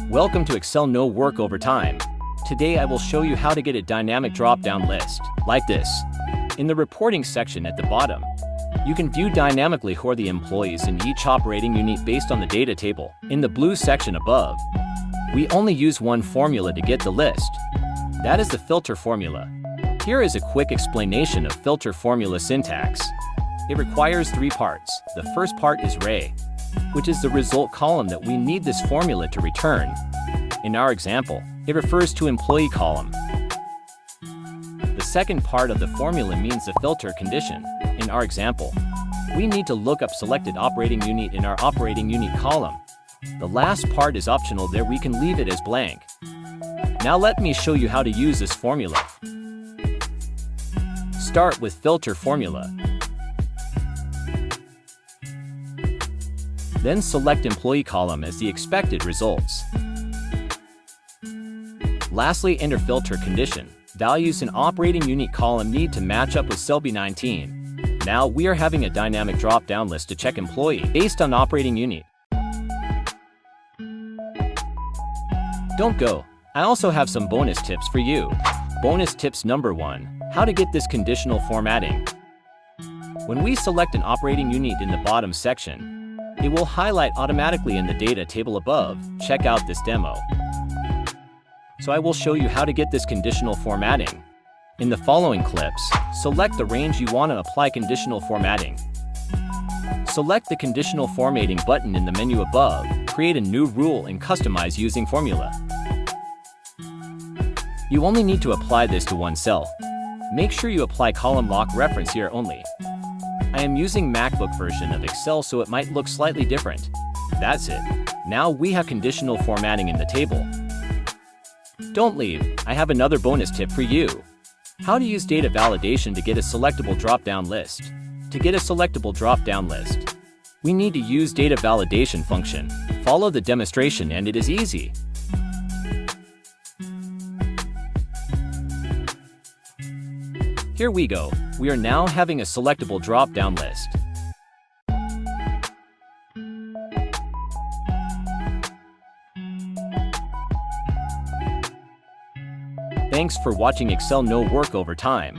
Welcome to Excel No Work Overtime. Today I will show you how to get a dynamic drop-down list, like this. In the reporting section at the bottom, you can view dynamically who are the employees in each operating unit based on the data table. In the blue section above, we only use one formula to get the list. That is the filter formula. Here is a quick explanation of filter formula syntax. It requires three parts. The first part is array, which is the result column that we need this formula to return. In our example, it refers to employee column. The second part of the formula means the filter condition. In our example, we need to look up selected operating unit in our operating unit column. The last part is optional, there we can leave it as blank. Now let me show you how to use this formula. Start with filter formula. Then select employee column as the expected results. Lastly, enter filter condition. Values in operating unit column need to match up with cell B19. Now we are having a dynamic drop-down list to check employee based on operating unit. Don't go. I also have some bonus tips for you. Bonus tips number 1. How to get this conditional formatting. When we select an operating unit in the bottom section, it will highlight automatically in the data table above. Check out this demo. So I will show you how to get this conditional formatting. In the following clips, select the range you want to apply conditional formatting. Select the conditional formatting button in the menu above, create a new rule and customize using formula. You only need to apply this to one cell. Make sure you apply column lock reference here only. I am using MacBook version of Excel so it might look slightly different. That's it. Now we have conditional formatting in the table. Don't leave, I have another bonus tip for you. How to use data validation to get a selectable drop-down list. To get a selectable drop-down list, we need to use data validation function. Follow the demonstration and it is easy. Here we go. We are now having a selectable drop-down list. Thanks for watching Excel No Work Overtime.